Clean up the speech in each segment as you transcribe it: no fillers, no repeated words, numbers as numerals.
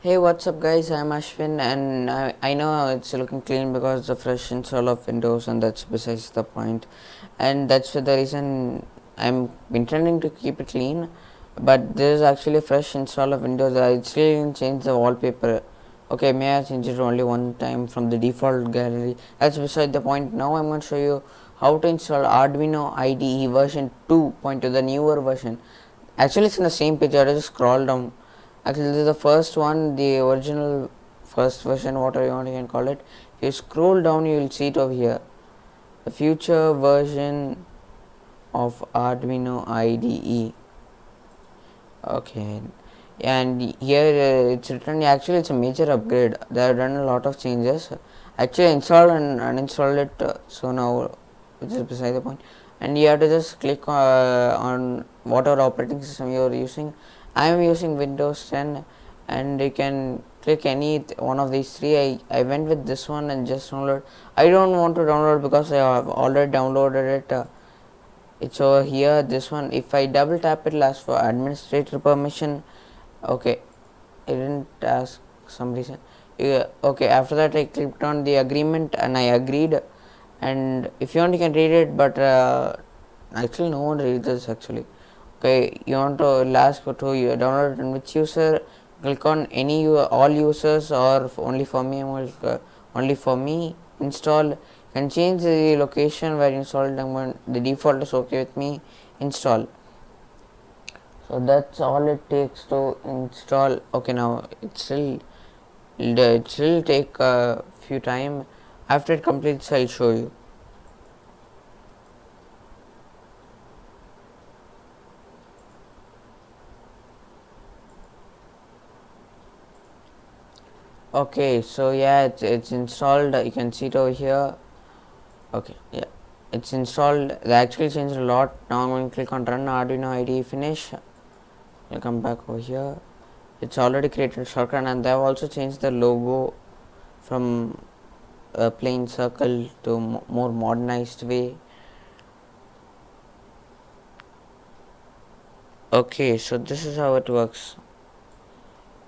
Hey, what's up, guys? I'm Ashwin, and I know it's looking clean because the fresh install of Windows, and that's besides the point. And that's for the reason I'm intending to keep it clean. But this is actually a fresh install of Windows. I still didn't change the wallpaper. Okay, may I change it only one time from the default gallery? That's beside the point. Now I'm going to show you how to install Arduino IDE version 2.0, the newer version. Actually, it's in the same page. I just scroll down. Actually, this is the first one, the original first version, whatever you want you can call it. If you scroll down, you will see it over here. The future version of Arduino IDE. Okay, and here it's written. Actually, it's a major upgrade. They have done a lot of changes. Actually, install and uninstall it. So now, which is beside the point. And you have to just click on whatever operating system you are using. I am using Windows 10, and you can click any one of these three. I went with this one and just download. I don't want to download because I have already downloaded it. It's over here, this one. If I double tap, it will ask for administrator permission. Okay, it didn't ask some reason. Okay, after that I clicked on the agreement and I agreed. And if you want, you can read it, but actually no one reads this actually. Okay, you want to ask for to download and which user, click on any all users or only for me, only for me. Install, can change the location where installed. The default is okay with me. Install. So that's all it takes to install. Okay, now it still take a few time. After it completes, I'll show you. Okay, so yeah, it's installed. You can see it over here. Okay, yeah, it's installed. They actually changed a lot. Now I'm going to click on run Arduino IDE finish. I'll come back over here. It's already created a shortcut, and they've also changed the logo from a plain circle to more modernized way. Okay, so this is how it works.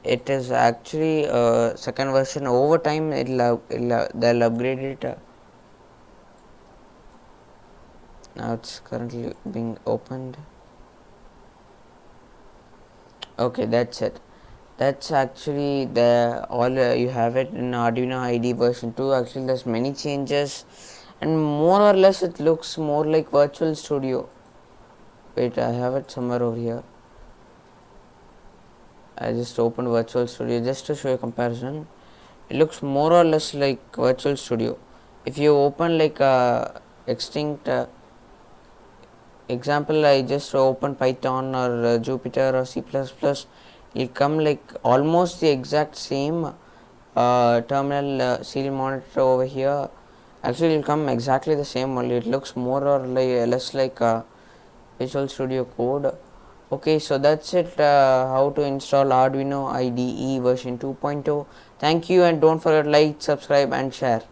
It is actually a second version. Over time, they'll upgrade it. Now it's currently being opened. Okay, that's it. That's actually the all you have it in Arduino IDE version 2. Actually, there's many changes, and more or less it looks more like Virtual Studio. Wait, I have it somewhere over here. I just opened Virtual Studio just to show a comparison. It looks more or less like Virtual Studio. If you open like extinct example, I just open Python or Jupyter or C++, it'll come like almost the exact same terminal serial monitor over here. Actually, it'll come exactly the same, only it looks more or less like Visual Studio Code. Okay, so that's it, how to install Arduino IDE version 2.0. Thank you, and don't forget to like, subscribe and share.